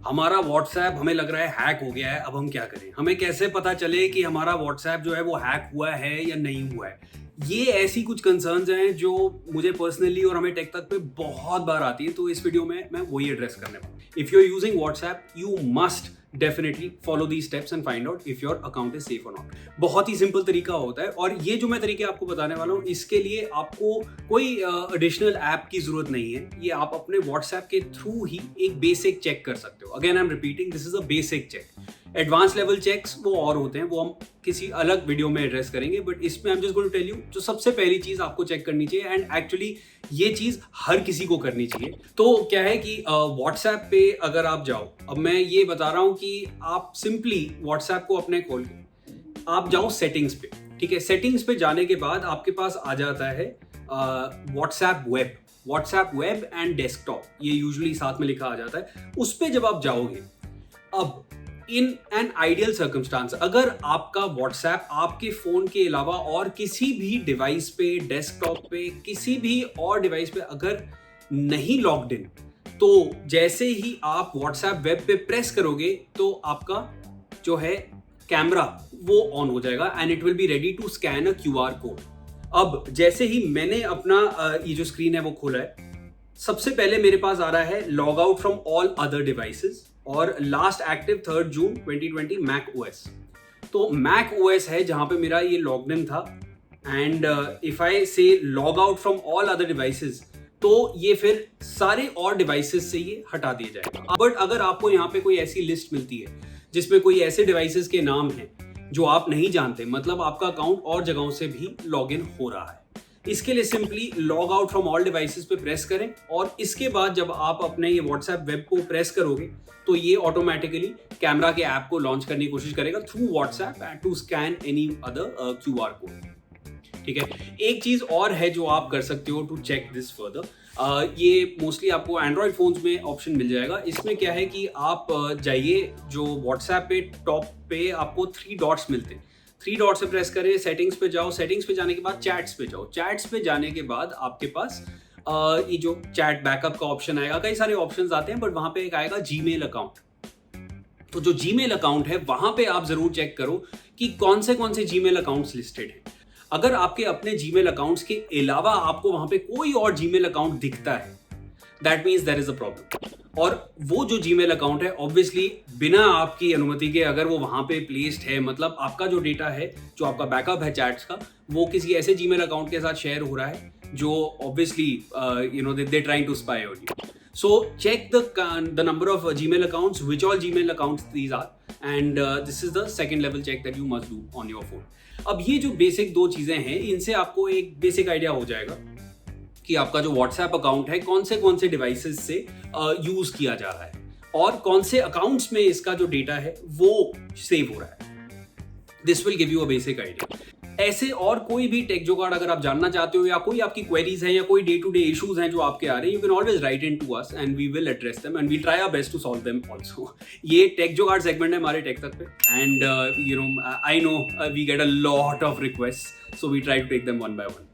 हमारा व्हाट्सएप हमें लग रहा है हैक हो गया है, अब हम क्या करें? हमें कैसे पता चले कि हमारा व्हाट्सएप जो है वो हैक हुआ है या नहीं हुआ है? ये ऐसी कुछ कंसर्न्स हैं जो मुझे पर्सनली और हमें टेक तक पे बहुत बार आती है, तो इस वीडियो में मैं वही एड्रेस करने वाला हूँ। If you are using WhatsApp, you must definitely follow these steps and find out if your account is safe और नॉट। बहुत ही सिंपल तरीका होता है और ये जो मैं तरीके आपको बताने वाला हूँ, इसके लिए आपको कोई एडिशनल ऐप की जरूरत नहीं है। ये आप अपने व्हाट्सएप के थ्रू ही एक बेसिक चेक कर सकते हो। Again I am repeating, this is a basic check. Advance level checks वो और होते हैं, वो हम किसी अलग वीडियो में एड्रेस करेंगे, बट इसमें I am just going to tell you जो सबसे पहली चीज आपको चेक करनी चाहिए, एंड एक्चुअली ये चीज हर किसी को करनी चाहिए। तो क्या है कि व्हाट्सएप पे अगर आप जाओ, अब मैं ये बता रहा हूं कि आप सिंपली व्हाट्सएप को अपने खोल के आप जाओ सेटिंग्स पे। ठीक है, सेटिंग्स पे जाने के बाद आपके पास आ जाता है व्हाट्सएप वेब एंड डेस्कटॉप, ये यूजुअली साथ में लिखा आ जाता है। उस पे जब आप जाओगे, अब इन एन आइडियल सर्कमस्टांस, अगर आपका व्हाट्सएप आपके फोन के अलावा और किसी भी डिवाइस पे, डेस्कटॉप पे, किसी भी और डिवाइस पे अगर नहीं लॉग्ड इन, तो जैसे ही आप व्हाट्सएप वेब पे प्रेस करोगे तो आपका जो है कैमरा वो ऑन हो जाएगा and it will be ready to scan a QR code. अब जैसे ही मैंने अपना ये जो स्क्रीन है वो खोला है, सबसे पहले मेरे पास आ रहा है log out from all other devices और लास्ट एक्टिव 3 जून 2020 मैक ओएस। तो मैक ओएस है जहां पे मेरा ये लॉग्ड इन था, एंड इफ आई से log out from all other devices, तो ये फिर सारे और डिवाइसेस से ये हटा दिया जाएगा। बट अगर आपको यहाँ पे कोई ऐसी लिस्ट मिलती है जिसमें कोई ऐसे डिवाइसेस के नाम हैं जो आप नहीं जानते, मतलब आपका अकाउंट और जगहों से भी लॉग इन हो रहा है, इसके लिए simply log out from all devices पे प्रेस करें और इसके बाद जब आप अपने ये व्हाट्सएप वेब को प्रेस करोगे तो ये ऑटोमेटिकली कैमरा के ऐप को लॉन्च करने की कोशिश करेगा through WhatsApp to scan any other QR code. ठीक है, एक चीज और है जो आप कर सकते हो टू चेक दिस फर्दर। ये मोस्टली आपको एंड्रॉयड फोन्स में ऑप्शन मिल जाएगा। इसमें क्या है कि आप जाइए जो व्हाट्सएप पे टॉप पे आपको 3 डॉट्स मिलते हैं, 3 डॉट से प्रेस करें, सेटिंग्स पे जाओ, सेटिंग्स पे जाने के बाद चैट्स पे जाओ, चैट्स पे जाने के बाद आपके पास ये जो चैट बैकअप का ऑप्शन आएगा, कई सारे ऑप्शंस आते हैं बट वहां पे एक आएगा जीमेल अकाउंट। तो जो जीमेल अकाउंट है वहां पे आप जरूर चेक करो कि कौन से जीमेल अकाउंट्स लिस्टेड हैं। अगर आपके अपने जीमेल अकाउंट्स के अलावा आपको वहां पे कोई और जीमेल अकाउंट दिखता है, that means there is a problem. और वो जो जीमेल अकाउंट है ऑब्वियसली बिना आपकी अनुमति के अगर वो वहां पे प्लेस्ड है, मतलब आपका जो डेटा है, जो आपका बैकअप है चैट्स का, वो किसी ऐसे जीमेल अकाउंट के साथ शेयर हो रहा है जो obviously they trying to spy on you. So check the number of Gmail accounts, which all Gmail accounts these are, and this is the second level check that you must do on your phone. अब ये जो basic 2 चीजें हैं, इनसे आपको एक basic idea हो जाएगा कि आपका जो व्हाट्सएप अकाउंट है कौन से डिवाइसेस से यूज किया जा रहा है और कौन से अकाउंट्स में इसका जो डेटा है वो सेव हो रहा है। This will give you a basic idea. ऐसे और कोई भी टेक जुगाड़ अगर आप जानना चाहते हो या कोई आपकी क्वेरीज हैं या कोई डे टू डे इश्यूज हैं जो आपके आ रहे हैं, you can always write in to us and we will address them and we try our best to solve them also. ये टेक जुगाड़ सेगमेंट है हमारे टेक तक पे, and I know we get a lot of request, so we try to take them one by one.